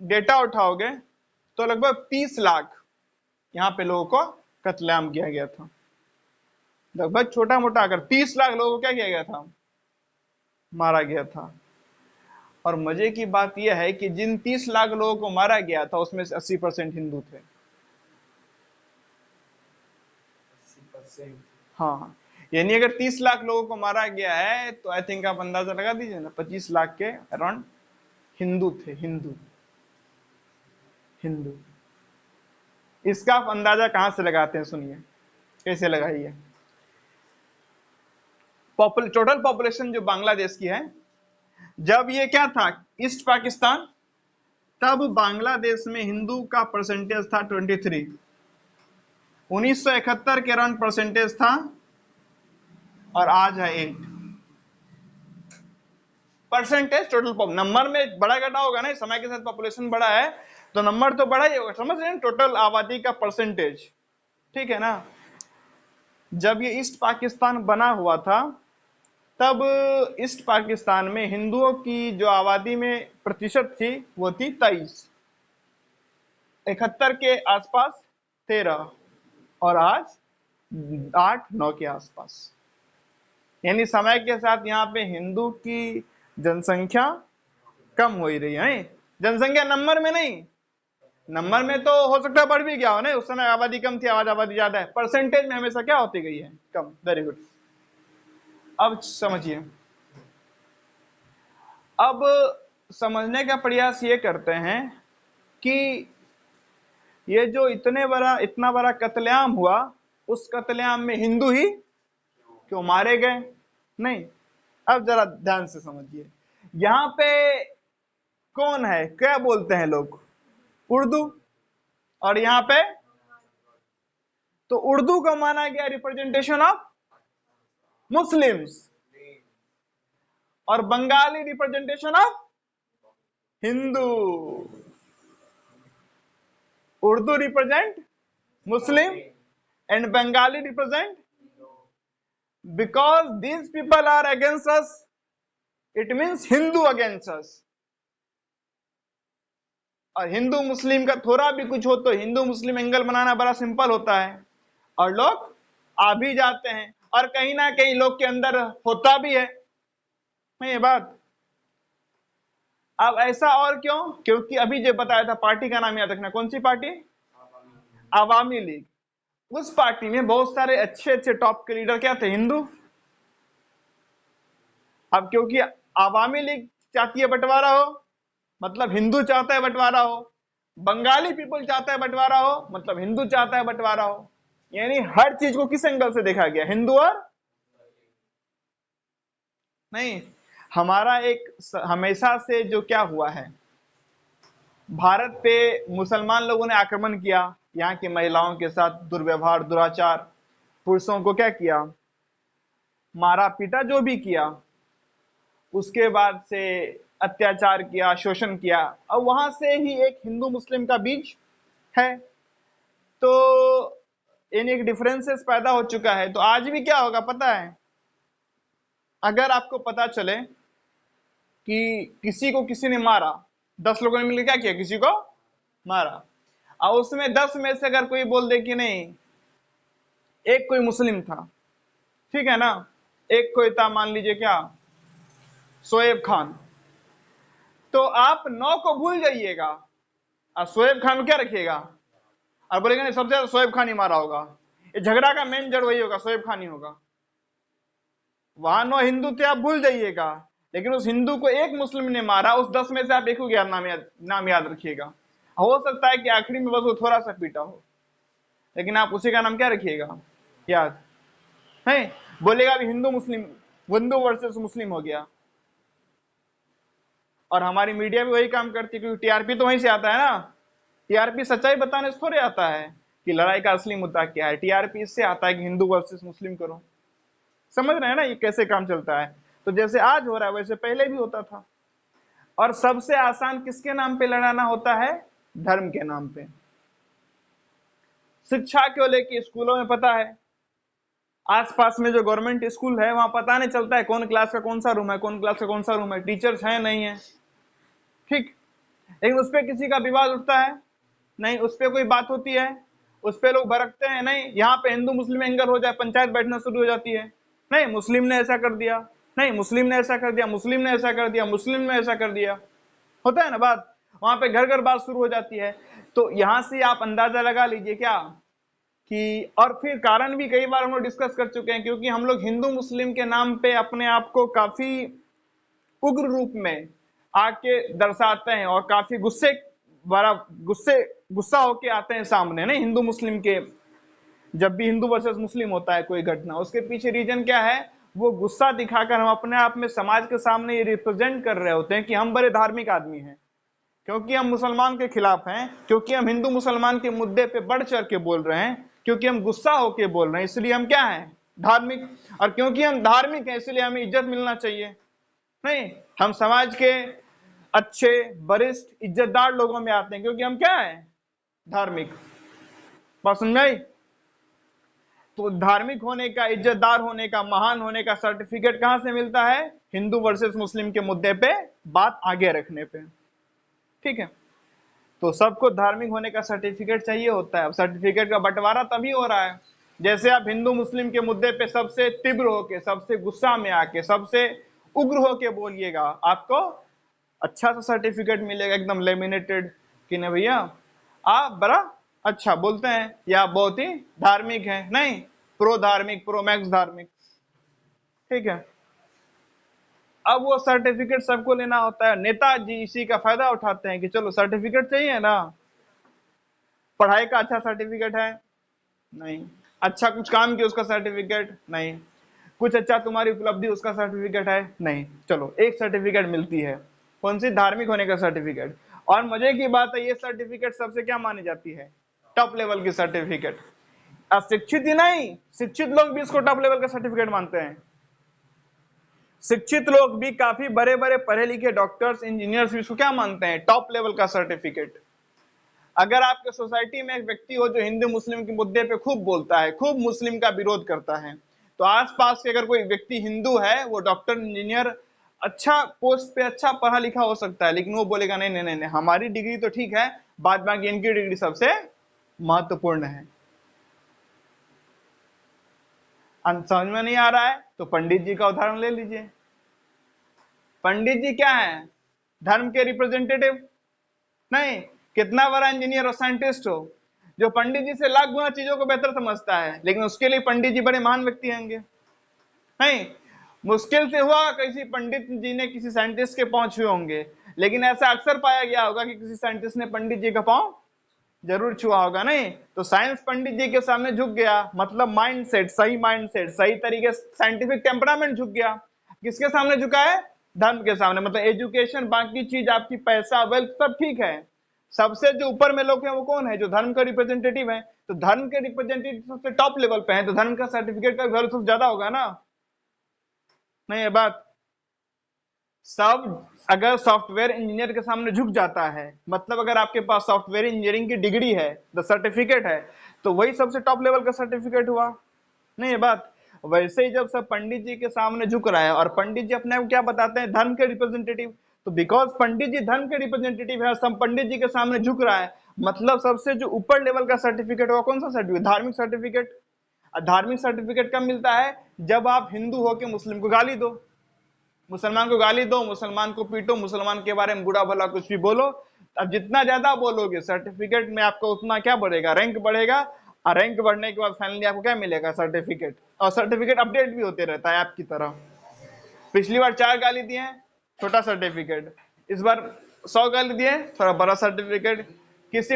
[SPEAKER 1] डेटा उठाओगे तो लगभग 30 लाख यहाँ पे लोगों को कत्लेआम किया गया था। लगभग छोटा मोटा अगर 30 लाख लोगों को क्या किया गया था, मारा गया था। और मजे की बात यह है कि जिन 30 लाख लोगों को मारा गया था उसमें से 80% हिंदू थे। हाँ, यानी अगर 30 लाख लोगों को मारा गया है तो आई थिंक आप अंदाजा लगा दीजिए ना, 25 लाख के अराउंड हिंदू थे। हिंदू हिंदू इसका आप अंदाजा कहां से लगाते हैं, सुनिए कैसे लगाइए। टोटल पॉपुलेशन जो बांग्लादेश की है, जब ये क्या था ईस्ट पाकिस्तान, तब बांग्लादेश में हिंदू का परसेंटेज था 23। 1971 के अराउंड परसेंटेज था और आज है 8 परसेंटेज। टोटल नंबर में बड़ा घटा होगा ना, समय के साथ पॉपुलेशन बढ़ा है तो नंबर तो बढ़ा ही होगा, समझ रहे हैं, टोटल आबादी का परसेंटेज। ठीक है ना। जब ये ईस्ट पाकिस्तान बना हुआ था तब ईस्ट पाकिस्तान में हिंदुओं की जो आबादी में प्रतिशत थी वो थी 23। 71 के आसपास 13 और आज 8-9 के आसपास। यानी समय के साथ यहाँ पे हिंदू की जनसंख्या कम हो ही रही है। जनसंख्या नंबर में नहीं, नंबर में तो हो सकता है बढ़ भी गया हो ना, उस समय आबादी कम थी आज आबादी ज्यादा है, परसेंटेज में हमेशा क्या होती गई है, कम। Very good. अब समझिए, अब समझने का प्रयास ये करते हैं कि ये जो इतना बड़ा कत्लेआम हुआ, उस कत्लेआम में हिंदू ही क्यों मारे गए। नहीं, अब जरा ध्यान से समझिए, यहां पे कौन है, क्या बोलते हैं लोग, उर्दू। और यहां पे तो उर्दू का माना गया रिप्रेजेंटेशन ऑफ मुस्लिम्स और Bengali representation of Hindu. Urdu represent Muslim and Bengali represent, because these people are against us, it means Hindu against us. और हिंदू मुस्लिम का थोड़ा भी कुछ हो तो हिंदू मुस्लिम एंगल बनाना बड़ा सिंपल होता है और लोग आ भी जाते हैं, और कहीं ना कहीं लोग के अंदर होता भी है ये बात। अब ऐसा और क्यों, क्योंकि अभी जो बताया था पार्टी का नाम याद रखना, कौन सी पार्टी, आवामी लीग। उस पार्टी में बहुत सारे अच्छे अच्छे टॉप के लीडर क्या थे, हिंदू। अब क्योंकि आवामी लीग चाहती है बंटवारा हो, मतलब हिंदू चाहता है बंटवारा हो, बंगाली पीपल चाहता है बंटवारा हो, मतलब हिंदू चाहता है बंटवारा हो। यानी हर चीज को किस एंगल से देखा गया, हिंदू और नहीं। हमारा एक हमेशा से जो क्या हुआ है, भारत पे मुसलमान लोगों ने आक्रमण किया, यहाँ की महिलाओं के साथ दुर्व्यवहार दुराचार, पुरुषों को क्या किया, मारा पीटा, जो भी किया, उसके बाद से अत्याचार किया, शोषण किया, और वहां से ही एक हिंदू मुस्लिम का बीज है। तो यानी एक डिफरेंसेस पैदा हो चुका है। तो आज भी क्या होगा पता है, अगर आपको पता चले कि किसी को किसी ने मारा, 10 लोगों ने मिलकर क्या किया, किसी को मारा, और उसमें 10 में से अगर कोई बोल दे कि नहीं, एक कोई मुस्लिम था, ठीक है ना, एक कोई था मान लीजिए क्या, शोएब खान, तो आप 9 को भूल जाइएगा और शोएब खान को क्या रखिएगा, और बोलेंगे नहीं सबसे ज्यादा शोएब खान ही मारा होगा। ये झगड़ा का मेन जड़ वही होगा, शोएब खान ही होगा। वहां 9 हिंदू थे, आप भूल जाइएगा, लेकिन उस हिंदू को एक मुस्लिम ने मारा, उस 10 में से आप एक को क्या नाम याद रखिएगा। हो सकता है कि आखिरी में बस वो थोड़ा सा पीटा हो, लेकिन आप उसी का नाम क्या रखिएगा, याद है। बोलेगा अभी हिंदू वर्सेस मुस्लिम हो गया। और हमारी मीडिया भी वही काम करती है, क्योंकि टीआरपी तो वहीं से आता है ना। टीआरपी सच्चाई बताने से थोड़े आता है कि लड़ाई का असली मुद्दा क्या है। टीआरपी इससे आता है कि हिंदू वर्सेस मुस्लिम करो। समझ रहे हैं ना ये कैसे काम चलता है। तो जैसे आज हो रहा है वैसे पहले भी होता था। और सबसे आसान किसके नाम पे लड़ाना होता है, धर्म के नाम पे। शिक्षा को लेके स्कूलों में पता है, आसपास में जो गवर्नमेंट स्कूल है वहां पता नहीं चलता है कौन क्लास का कौन सा रूम है, कौन क्लास का कौन सा रूम है, टीचर्स हैं नहीं है, ठीक। लेकिन उस पर किसी का विवाद उठता है नहीं, उस पर कोई बात होती है, उस पर लोग भड़कते हैं नहीं, यहाँ पे हिंदू मुस्लिम एंगल हो जाए, पंचायत बैठना शुरू हो जाती है, नहीं मुस्लिम ने ऐसा कर दिया, नहीं मुस्लिम ने ऐसा कर दिया, मुस्लिम ने ऐसा कर दिया, मुस्लिम ने ऐसा कर दिया, होता है ना बात। वहां पे घर घर बात शुरू हो जाती है। तो यहां से आप अंदाजा लगा लीजिए क्या कि, और फिर कारण भी कई बार हम लोग डिस्कस कर चुके हैं, क्योंकि हम लोग हिंदू मुस्लिम के नाम पे अपने आप को काफी उग्र रूप में आके दर्शाते हैं और काफी गुस्सा होके आते हैं सामने, नहीं हिंदू मुस्लिम के। जब भी हिंदू वर्सेस मुस्लिम होता है कोई घटना, उसके पीछे रीजन क्या है, वो गुस्सा दिखाकर हम अपने आप में समाज के सामने ये रिप्रेजेंट कर रहे होते हैं कि हम बड़े धार्मिक आदमी हैं, क्योंकि हम मुसलमान के खिलाफ हैं, क्योंकि हम हिंदू मुसलमान के मुद्दे पे बढ़ चढ़ के बोल रहे हैं, क्योंकि हम गुस्सा होके बोल रहे हैं, इसलिए हम क्या हैं, धार्मिक। और क्योंकि हम धार्मिक हैं इसलिए हमें इज्जत मिलना चाहिए, नहीं हम समाज के अच्छे वरिष्ठ इज्जतदार लोगों में आते हैं, क्योंकि हम क्या हैं, धार्मिक। बात समझ में आई। तो धार्मिक होने का, इज्जतदार होने का, महान होने का सर्टिफिकेट कहां से मिलता है, हिंदू वर्सेस मुस्लिम के मुद्दे पे बात आगे रखने पे, ठीक है। तो सबको धार्मिक होने का सर्टिफिकेट चाहिए होता है। अब सर्टिफिकेट का बंटवारा तभी हो रहा है जैसे आप हिंदू मुस्लिम के मुद्दे पे सबसे तीव्र होके, सबसे गुस्सा में आके, सबसे उग्र होके बोलिएगा, आपको अच्छा सा सर्टिफिकेट मिलेगा, एकदम लेमिनेटेड, कि नहीं भैया आप बड़ा अच्छा बोलते हैं या बहुत ही धार्मिक हैं, नहीं प्रो धार्मिक, प्रो मैक्स धार्मिक, ठीक है। अब वो सर्टिफिकेट सबको लेना होता है। नेताजी इसी का फायदा उठाते हैं कि चलो सर्टिफिकेट चाहिए ना, पढ़ाई का अच्छा सर्टिफिकेट है नहीं, अच्छा कुछ काम किया उसका सर्टिफिकेट नहीं, कुछ अच्छा तुम्हारी उपलब्धि उसका सर्टिफिकेट है नहीं, चलो एक सर्टिफिकेट मिलती है, कौन सी, धार्मिक होने का सर्टिफिकेट। और मजे की बात है ये सर्टिफिकेट सबसे क्या मानी जाती है, टॉप लेवल की सर्टिफिकेट। अशिक्षित ही नहीं, शिक्षित लोग भी इसको टॉप लेवल का सर्टिफिकेट मानते हैं। शिक्षित लोग भी, काफी बड़े बड़े पढ़े लिखे डॉक्टर्स, इंजीनियर्स भी इसको क्या मानते हैं, टॉप लेवल का सर्टिफिकेट। अगर आपके सोसाइटी में एक व्यक्ति हो जो हिंदू मुस्लिम के मुद्दे पे खूब बोलता है, खूब मुस्लिम का विरोध करता है, तो आसपास के अगर कोई व्यक्ति हिंदू है, वो डॉक्टर इंजीनियर अच्छा पोस्ट पे, अच्छा पढ़ा लिखा हो सकता है, लेकिन वो बोलेगा नहीं नहीं नहीं, हमारी डिग्री तो ठीक है, बाद बाकी इनकी डिग्री सबसे महत्वपूर्ण है। समझ में नहीं आ रहा है तो पंडित जी का उदाहरण ले लीजिए। पंडित जी क्या है, धर्म के रिप्रेजेंटेटिव नहीं, कितना बड़ा इंजीनियर और साइंटिस्ट हो, जो पंडित जी से लाख गुना चीजों को बेहतर समझता है, लेकिन उसके लिए पंडित जी बड़े महान व्यक्ति होंगे नहीं। मुश्किल से हुआ किसी पंडित जी ने किसी साइंटिस्ट के पांव छुए होंगे, लेकिन ऐसा अक्सर पाया गया होगा कि किसी साइंटिस्ट ने पंडित जी का पांव जरूर छुआ होगा, नहीं। तो साइंस पंडित जी के सामने झुक गया, मतलब माइंडसेट, सही तरीके से साइंटिफिक टेम्परामेंट झुक गया। किसके सामने झुका है, धर्म के सामने। मतलब एजुकेशन, बाकी चीज आपकी, पैसा, वेल्थ सब ठीक है, सबसे जो ऊपर में लोग हैं वो कौन है, जो धर्म का रिप्रेजेंटेटिव है। तो धर्म के रिप्रेजेंटेटिव सबसे टॉप लेवल पे है, तो धर्म का सर्टिफिकेट का वैल्यू सबसे ज्यादा होगा ना, नहीं। ये बात सब, अगर सॉफ्टवेयर इंजीनियर के सामने झुक जाता है, मतलब अगर आपके पास सॉफ्टवेयर इंजीनियरिंग की डिग्री है, द सर्टिफिकेट है, तो वही सबसे टॉप लेवल का सर्टिफिकेट हुआ, नहीं। ये बात वैसे ही जब सब पंडित जी के सामने झुक रहा है, और पंडित जी अपने आप क्या बताते हैं, धर्म के रिप्रेजेंटेटिव, तो बिकॉज पंडित जी धर्म के रिप्रेजेंटेटिव है, सब पंडित जी के सामने झुक रहा है, मतलब सबसे जो ऊपर लेवल का सर्टिफिकेट होगा कौन सा सर्टिफिकेट, धार्मिक सर्टिफिकेट। धार्मिक सर्टिफिकेट कब मिलता है, जब आप हिंदू होकर मुस्लिम को गाली दो, मुसलमान को गाली दो, मुसलमान को पीटो, मुसलमान के बारे में बुरा भला कुछ भी बोलो। अब जितना ज्यादा बोलोगे सर्टिफिकेट में आपका उतना क्या बढ़ेगा, रैंक बढ़ेगा, और रैंक बढ़ने के बाद फाइनली आपको क्या मिलेगा, सर्टिफिकेट। और सर्टिफिकेट अपडेट भी होते रहता है आपकी तरह, पिछली बार 4 गाली दिए, छोटा सर्टिफिकेट। इस बार 100 गाली दिए, थोड़ा बड़ा सर्टिफिकेट। किसी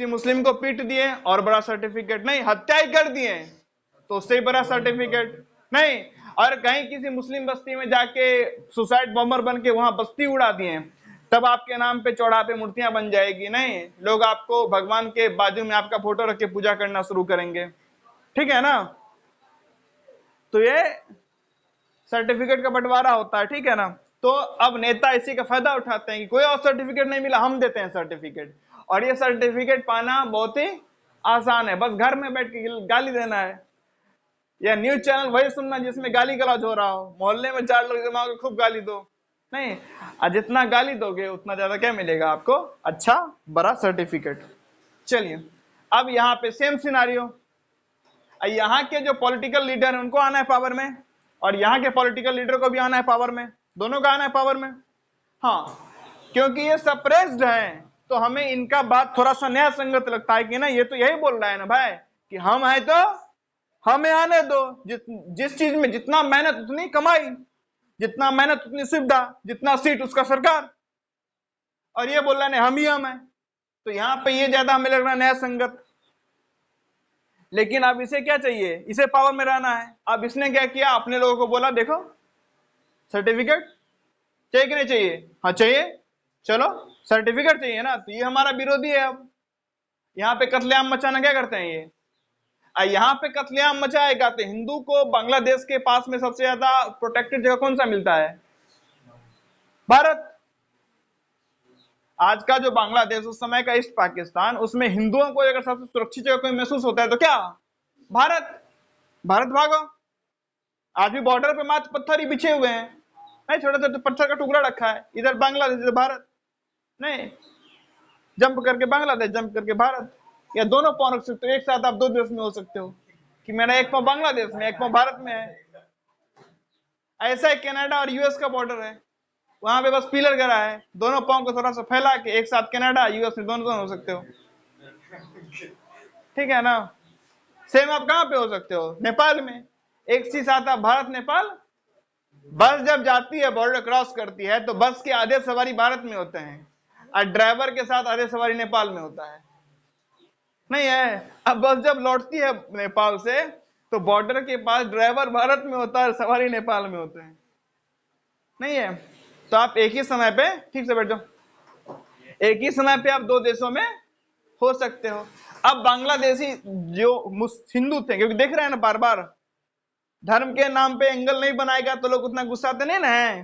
[SPEAKER 1] मुस्लिम को पीट दिए और बड़ा सर्टिफिकेट। नहीं, हत्या ही कर दिए तो उससे ही बड़ा सर्टिफिकेट नहीं। और कहीं किसी मुस्लिम बस्ती में जाके सुसाइड बॉम्बर बन के वहां बस्ती उड़ा दिए, तब आपके नाम पे चौड़ा पे मूर्तियां बन जाएगी। नहीं, लोग आपको भगवान के बाजू में आपका फोटो रख के पूजा करना शुरू करेंगे। ठीक है ना? तो ये सर्टिफिकेट का बंटवारा होता है। ठीक है ना? तो अब नेता इसी का फायदा उठाते हैं कि कोई और सर्टिफिकेट नहीं मिला, हम देते हैं सर्टिफिकेट। और ये सर्टिफिकेट पाना बहुत ही आसान है, बस घर में बैठ के गाली देना है, या न्यूज चैनल वही सुनना जिसमें गाली गलौज हो रहा हो। मोहल्ले में 4 लोग जमा होकर खूब गाली दो। नहीं, जितना गाली दोगे उतना ज्यादा क्या मिलेगा आपको? अच्छा बड़ा सर्टिफिकेट। चलिए, अब यहाँ पे सेम सिनारियो। यहाँ के जो पॉलिटिकल लीडर हैं उनको आना है पावर में, और यहाँ के पॉलिटिकल लीडर को भी आना है पावर में, दोनों का आना है पावर में। हाँ, क्योंकि ये सप्रेस्ड हैं तो हमें इनका बात थोड़ा सा न्याय संगत लगता है कि ना, ये तो यही बोल रहा है ना भाई कि हम है तो हमें आने दो। जिस चीज में जितना मेहनत उतनी कमाई, जितना मेहनत उतनी सुविधा, जितना सीट उसका सरकार। और ये बोल रहा है हम है, तो यहाँ पे ये ज्यादा हमें लग रहा है न्याय संगत। लेकिन अब इसे क्या चाहिए? इसे पावर में रहना है। अब इसने क्या किया? अपने लोगों को बोला देखो सर्टिफिकेट चाहिए कि नहीं चाहिए? हाँ चाहिए, चलो सर्टिफिकेट चाहिए ना, तो ये हमारा विरोधी है। अब यहाँ पे कत्लेआम मचाना क्या करते हैं ये? यहाँ पे कत्लेआम मचाएगा तो हिंदू को बांग्लादेश के पास में सबसे ज्यादा प्रोटेक्टेड जगह कौन सा मिलता है? भारत। आज का जो बांग्लादेश, उस समय का ईस्ट पाकिस्तान, उसमें हिंदुओं को अगर सबसे सुरक्षित जगह कोई महसूस होता है तो क्या? भारत। भारत भागो। आज भी बॉर्डर पे मात्र पत्थर ही बिछे हुए हैं, नहीं छोटा सा पत्थर का टुकड़ा रखा है, इधर बांग्लादेश इधर भारत। नहीं, जंप करके बांग्लादेश, जंप करके भारत, या दोनों पांव रख सकते हो। एक साथ आप 2 देश में हो सकते हो कि मेरा एक पांव बांग्लादेश में, एक पांव भारत में है। ऐसा ही कनाडा और यूएस का बॉर्डर है, वहां पे बस पिलर गड़ा है, दोनों पांव को थोड़ा सा फैला के एक साथ कनाडा यूएस में दोनों हो सकते हो। ठीक है ना? सेम आप कहां पे हो सकते हो? नेपाल में। एक सी साथ आप भारत नेपाल। बस जब जाती है, बॉर्डर क्रॉस करती है, तो बस के आधे सवारी भारत में होते हैं और ड्राइवर के साथ आधे सवारी नेपाल में होता है। नहीं है? अब बस जब लौटती है नेपाल से, तो बॉर्डर के पास ड्राइवर भारत में होता है, सवारी नेपाल में होते हैं। नहीं है? तो आप एक ही समय पे, ठीक से बैठ जाओ, एक ही समय पे आप 2 देशों में हो सकते हो। अब बांग्लादेशी जो हिंदू थे, क्योंकि देख रहे हैं ना बार बार धर्म के नाम पे एंगल नहीं बनाएगा तो लोग उतना गुस्साते नहीं ना है।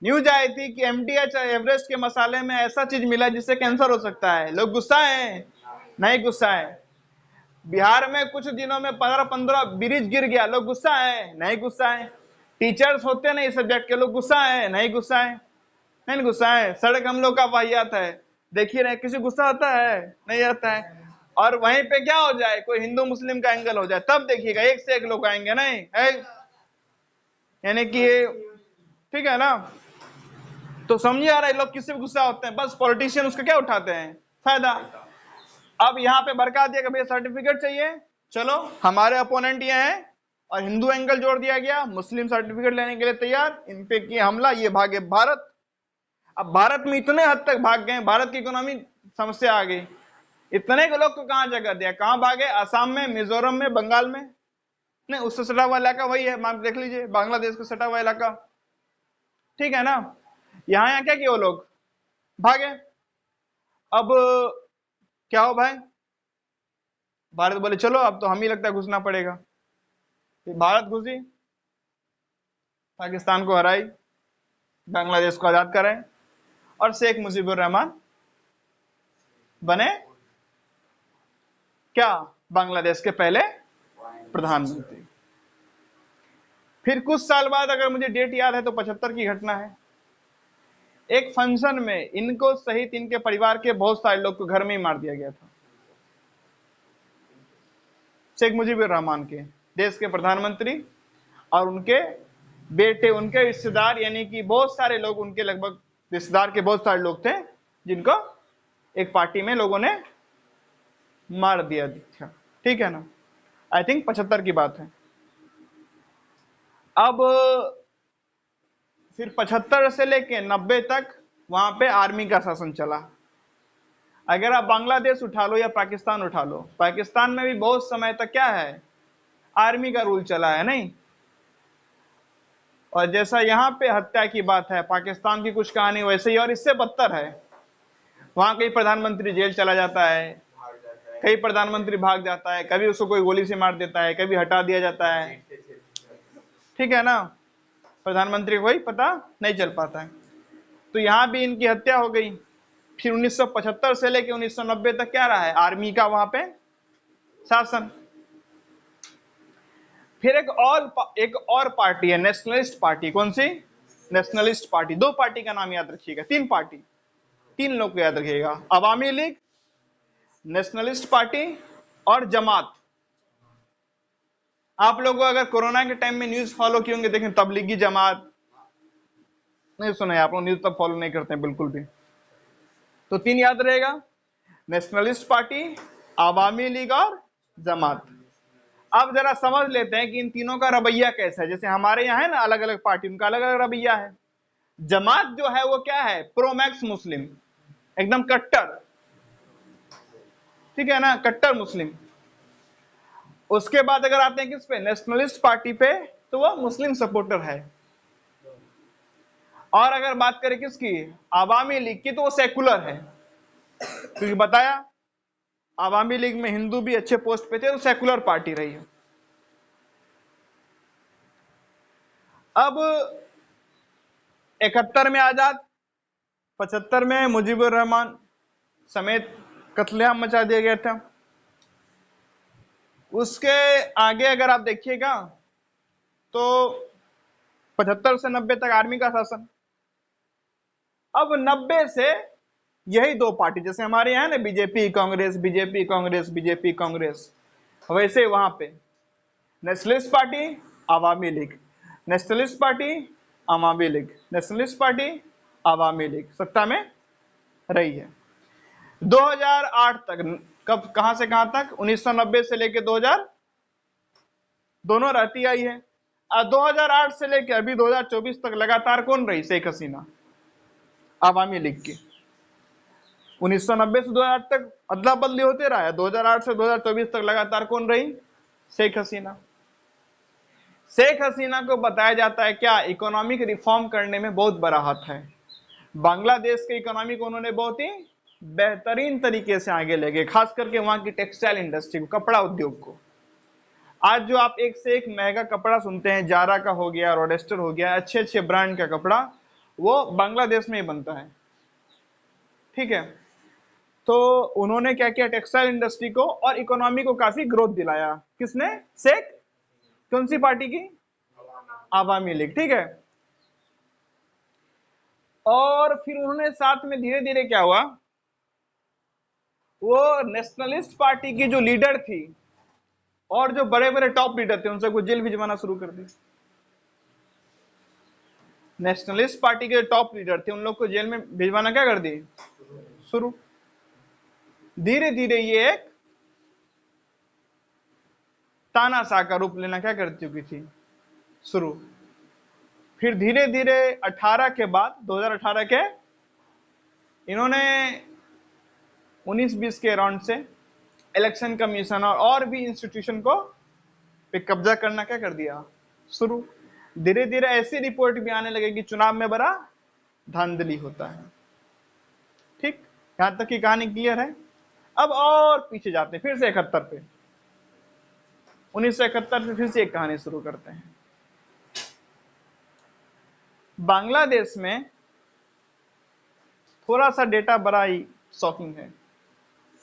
[SPEAKER 1] न्यूज आई थी कि एमडीएच एवरेस्ट के मसाले में ऐसा चीज मिला जिससे कैंसर हो सकता है, लोग गुस्सा है? नहीं गुस्सा है। बिहार में कुछ दिनों में 15 ब्रिज गिर गया, लोग गुस्सा है? नहीं गुस्सा है। टीचर्स होते नहीं सब्जेक्ट के, लोग गुस्सा है? नहीं गुस्सा है। नहीं गुस्सा है। सड़क हम लोग का वाहियात है, देखिए रहे, किसी गुस्सा आता है? नहीं आता है। और वहीं पे क्या हो जाए, कोई हिंदू मुस्लिम का एंगल हो जाए, तब देखिएगा एक से एक लोग आएंगे। नहीं है, यानी कि ठीक है ना? तो समझिए आ रहा है लोग किससे गुस्सा होते हैं? बस पॉलिटिशियन उसका क्या उठाते हैं? फायदा। अब यहाँ पे भड़का दिया कि भैया सर्टिफिकेट चाहिए, चलो हमारे अपोनेंट ये हैं, और हिंदू एंगल जोड़ दिया गया, मुस्लिम सर्टिफिकेट लेने के लिए तैयार, इन पे किया हमला, ये भागे भारत। अब भारत में इतने हद तक भाग गए, भारत की इकोनॉमी समस्या आ गई। इतने के लोग को कहाँ जगह दिया? कहाँ भागे? असम में, मिजोरम में, बंगाल में। नहीं, उससे सटा हुआ इलाका वही है, मैप देख लीजिए, बांग्लादेश का सटा हुआ इलाका। ठीक है ना? यहाँ क्या किया वो लोग? भागे। अब क्या हो भाई? भारत बोले चलो अब तो हम ही लगता है घुसना पड़ेगा। फिर भारत घुसी, पाकिस्तान को हराई, बांग्लादेश को आजाद कराए, और शेख मुजीबुर रहमान बने क्या? बांग्लादेश के पहले प्रधानमंत्री। फिर कुछ साल बाद, अगर मुझे डेट याद है तो 75 की घटना है, एक फंक्शन में इनको सहित इनके परिवार के बहुत सारे लोग को घर में ही मार दिया गया था। शेख मुजीबुर रहमान के, देश के प्रधानमंत्री, और उनके बेटे, उनके रिश्तेदार, यानी कि बहुत सारे लोग, उनके लगभग रिश्तेदार के बहुत सारे लोग थे जिनको एक पार्टी में लोगों ने मार दिया था। ठीक है ना? आई थिंक 75 की बात है। अब फिर 75 से लेके 90 तक वहां पे आर्मी का शासन चला। अगर आप बांग्लादेश उठा लो या पाकिस्तान उठा लो, पाकिस्तान में भी बहुत समय तक क्या है, आर्मी का रूल चला है, नहीं? और जैसा यहाँ पे हत्या की बात है, पाकिस्तान की कुछ कहानी वैसे ही और इससे बदतर है। वहां कई प्रधानमंत्री जेल चला जाता है, कई प्रधानमंत्री भाग जाता है, कभी उसको कोई गोली से मार देता है, कभी हटा दिया जाता है, ठीक है ना? प्रधानमंत्री को ही पता नहीं चल पाता है। तो यहाँ भी इनकी हत्या हो गई। फिर 1975 से लेकर 1990 तक क्या रहा है, आर्मी का वहां पे शासन। फिर एक और पार्टी है, नेशनलिस्ट पार्टी। कौन सी? Nationalist party. दो पार्टी का नाम याद रखिएगा, तीन पार्टी, तीन लोग को याद रखिएगा, अवामी लीग, नेशनलिस्ट पार्टी और जमात। आप लोगों को अगर कोरोना के टाइम में न्यूज फॉलो किए होंगे, देखें तबलीगी जमात, नहीं सुना है आप लोग? न्यूज तब फॉलो नहीं करते हैं बिल्कुल भी। तो तीन याद रहेगा, नेशनलिस्ट पार्टी, अवामी लीग और जमात। अब जरा समझ लेते हैं कि इन तीनों का रवैया कैसा है। जैसे हमारे यहाँ है ना अलग अलग पार्टी, उनका अलग अलग रवैया है। जमात जो है वो क्या है, प्रोमैक्स मुस्लिम, एकदम कट्टर, ठीक है ना, कट्टर मुस्लिम। उसके बाद अगर आते हैं किस पे, नेशनलिस्ट पार्टी पे, तो वो मुस्लिम सपोर्टर है। और अगर बात करें किसकी, आवामी लीग की, तो वो सेकुलर है, क्योंकि बताया आवामी लीग में हिंदू भी अच्छे पोस्ट पे थे, तो सेकुलर पार्टी रही है। अब 71 में आजाद, 75 में मुजीबुर रहमान समेत कत्लेआम मचा दिया गया था। उसके आगे अगर आप देखिएगा तो 75 से 90 तक आर्मी का शासन। अब 90 से यही दो पार्टी, जैसे हमारे यहाँ ना BJP Congress, BJP Congress, BJP Congress, वैसे वहां पे nationalist party, Awami league, nationalist party, Awami league, nationalist party, Awami league सत्ता में रही है 2008 तक। कब, कहां से कहां तक, 1990 से लेकर 2000 दोनों रहती आई है। 2008 से लेकर अभी 2024 तक लगातार कौन रही, शेख हसीना, आवामी लीग की। 1990 से 2008 तक अदला बदली होते रहा है, 2008 से 2024 तक लगातार कौन रही, शेख हसीना। शेख हसीना को बताया जाता है क्या, इकोनॉमिक रिफॉर्म करने में बहुत बड़ा हाथ है। बांग्लादेश के इकोनॉमी को उन्होंने बहुत ही बेहतरीन तरीके से आगे ले गए, खास करके वहां की टेक्सटाइल इंडस्ट्री को, कपड़ा उद्योग को। आज जो आप एक से एक महंगा कपड़ा सुनते हैं, जारा का हो गया, रोडेस्टर हो गया, अच्छे अच्छे ब्रांड का कपड़ा, वो बांग्लादेश में ही बनता है, ठीक है। तो उन्होंने क्या किया, टेक्सटाइल इंडस्ट्री को और इकोनॉमी को काफी ग्रोथ दिलाया। किसने, शेख, कौन सी पार्टी की, आवामी लीग, ठीक है। और फिर उन्होंने साथ में धीरे धीरे क्या हुआ, वो नेशनलिस्ट पार्टी की जो लीडर थी और जो बड़े बड़े टॉप लीडर थे, उन सबको जेल भिजवाना शुरू कर दी। नेशनलिस्ट पार्टी के टॉप लीडर थे, उन लोग को जेल में भिजवाना क्या कर दी, शुरू। धीरे धीरे ये एक तानाशाह का रूप लेना क्या कर चुकी थी, शुरू। फिर धीरे धीरे 18 के बाद, 2018 के, इन्होंने 19-20 के राउंड से इलेक्शन कमीशन और भी इंस्टीट्यूशन को पे कब्जा करना क्या कर दिया, शुरू। धीरे धीरे ऐसी रिपोर्ट भी आने लगे कि चुनाव में बड़ा धांधली होता है, ठीक। यहां तक की कहानी क्लियर है। अब और पीछे जाते हैं, फिर से 71 पे, 1971 से फिर से एक कहानी शुरू करते हैं। बांग्लादेश में थोड़ा सा डेटा बड़ा ही शॉकिंग है,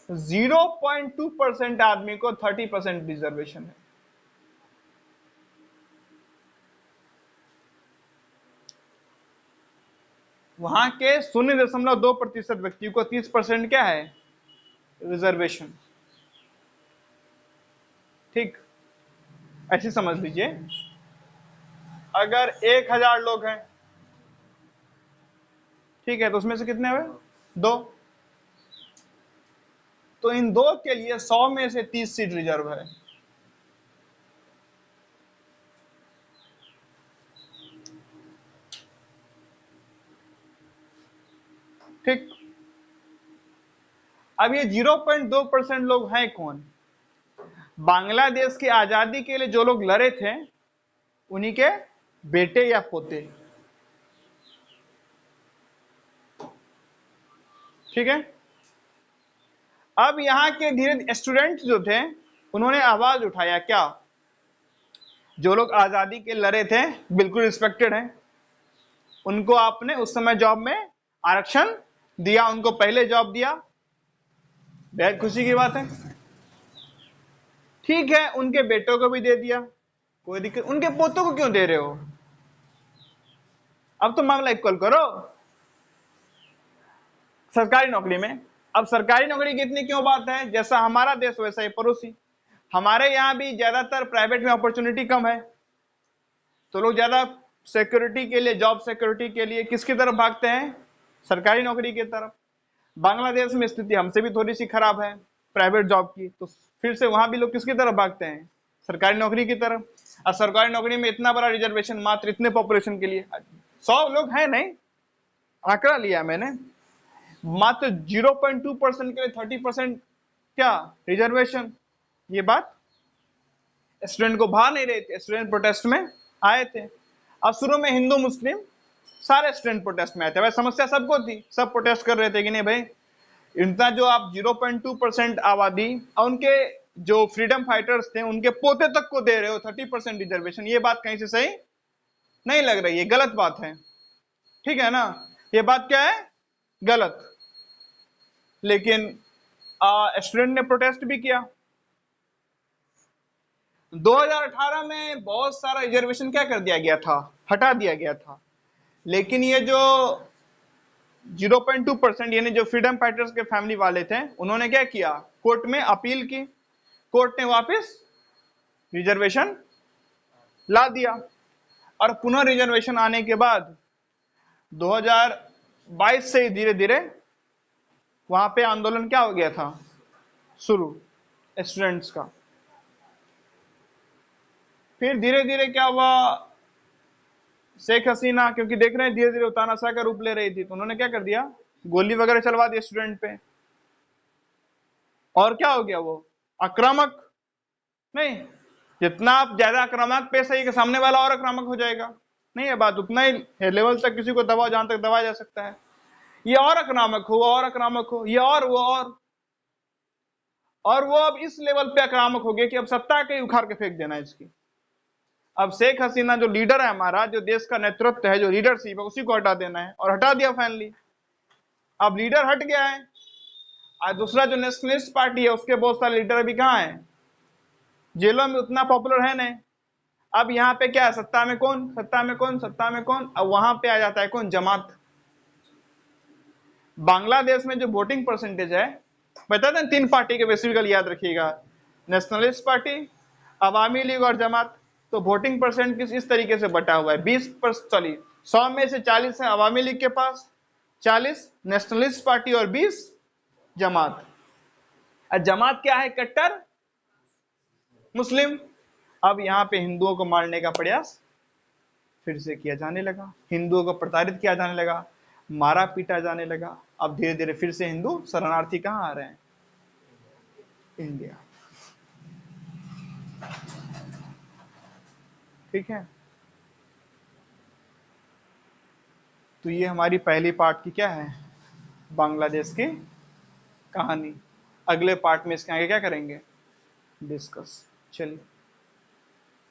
[SPEAKER 1] 0.2% आदमी को 30% रिजर्वेशन है। वहां के 0.2% व्यक्ति को 30% क्या है, रिजर्वेशन, ठीक। ऐसे समझ लीजिए, अगर 1000 लोग हैं, ठीक है, तो उसमें से कितने हुए, दो। तो इन दो के लिए 100 में से 30 सीट रिजर्व है। ठीक। अब ये 0.2% लोग हैं कौन? बांग्लादेश की आजादी के लिए जो लोग लड़े थे उन्हीं के बेटे या पोते। ठीक है। अब यहाँ के धीरे स्टूडेंट्स जो थे उन्होंने आवाज उठाया, क्या जो लोग आजादी के लड़े थे बिल्कुल रिस्पेक्टेड हैं, उनको आपने उस समय जॉब में आरक्षण दिया, उनको पहले जॉब दिया, बेहद खुशी की बात है। ठीक है, उनके बेटों को भी दे दिया, कोई दिक्कत, उनके पोतों को क्यों दे रहे हो? अब तो मामला इक्वल करो सरकारी नौकरी में। अब सरकारी नौकरी की इतनी क्यों बात है? जैसा हमारा देश वैसा ही पड़ोसी। हमारे यहाँ भी ज्यादातर प्राइवेट में अपॉर्चुनिटी कम है, तो लोग ज्यादा सिक्योरिटी के लिए, जॉब सिक्योरिटी के लिए किसकी तरफ भागते हैं? सरकारी नौकरी की तरफ। बांग्लादेश में स्थिति हमसे भी थोड़ी सी खराब है प्राइवेट जॉब की, तो फिर से वहां भी लोग किसकी तरफ भागते हैं? सरकारी नौकरी की तरफ। और सरकारी नौकरी में इतना बड़ा रिजर्वेशन मात्र इतने पॉपुलेशन के लिए, 100 लोग हैं, नहीं आंकड़ा लिया मैंने, मात्र 0.2% के लिए 30% क्या रिजर्वेशन। ये बात स्टूडेंट को भा नहीं रहे थे, स्टूडेंट प्रोटेस्ट में आए थे। अब शुरू में हिंदू मुस्लिम सारे स्टूडेंट प्रोटेस्ट में आए थे, भाई समस्या सबको थी, सब प्रोटेस्ट कर रहे थे कि नहीं भाई इतना जो आप 0.2% आबादी और उनके जो फ्रीडम फाइटर्स थे उनके पोते तक को दे रहे हो 30% रिजर्वेशन, ये बात कहीं से सही नहीं लग रही है, गलत बात है। ठीक है ना, ये बात क्या है? गलत। लेकिन स्टूडेंट ने प्रोटेस्ट भी किया। 2018 में बहुत सारा रिजर्वेशन क्या कर दिया गया था? हटा दिया गया था। लेकिन ये जो 0.2% यानी जो फ्रीडम फाइटर्स के फैमिली वाले थे उन्होंने क्या किया? कोर्ट में अपील की, कोर्ट ने वापस रिजर्वेशन ला दिया। और पुनः रिजर्वेशन आने के बाद 2022 से धीरे धीरे वहां पे आंदोलन क्या हो गया था शुरू स्टूडेंट्स का। फिर धीरे धीरे क्या हुआ, शेख हसीना क्योंकि देख रहे हैं धीरे धीरे तानाशाह का रूप ले रही थी, तो उन्होंने क्या कर दिया, गोली वगैरह चलवा दिया स्टूडेंट पे। और क्या हो गया, वो आक्रामक नहीं, जितना आप ज्यादा आक्रामक पेश है कि सामने वाला और आक्रामक हो जाएगा, नहीं है बात, उतना ही लेवल तक किसी को दबाओ जहां तक दबाया जा सकता है। ये और आक्रामक हो, और आक्रामक हो, ये और वो और वो अब इस लेवल पे आक्रामक हो गया कि अब सत्ता के उखाड़ के फेंक देना है इसकी। अब शेख हसीना जो लीडर है हमारा, जो देश का नेतृत्व है, जो लीडरशिप है, उसी को हटा देना है, और हटा दिया फाइनली। अब लीडर हट गया है, और दूसरा जो नेशनलिस्ट पार्टी है उसके बहुत सारे लीडर अभी कहाँ है? जेलों में, उतना पॉपुलर है नहीं। अब यहाँ पे क्या है, सत्ता में कौन, सत्ता में कौन, सत्ता में कौन? अब वहां पे आ जाता है कौन? जमात। बांग्लादेश में जो वोटिंग परसेंटेज है, बता दें 3 पार्टी के बेसिकली याद रखिएगा, नेशनलिस्ट पार्टी, अवामी लीग और जमात। तो वोटिंग परसेंट किस इस तरीके से बटा हुआ है, 20%, 100 में से 40 है अवामी लीग के पास, 40 नेशनलिस्ट पार्टी और 20 जमात। और जमात क्या है? कट्टर मुस्लिम। अब यहाँ पे हिंदुओं को मारने का प्रयास फिर से किया जाने लगा, हिंदुओं को प्रताड़ित किया जाने लगा, मारा पीटा जाने लगा। अब धीरे धीरे फिर से हिंदू शरणार्थी कहाँ आ रहे हैं? इंडिया। ठीक है, तो ये हमारी पहली पार्ट की क्या है, बांग्लादेश की कहानी। अगले पार्ट में इसके आगे क्या करेंगे, डिस्कस। चलिए।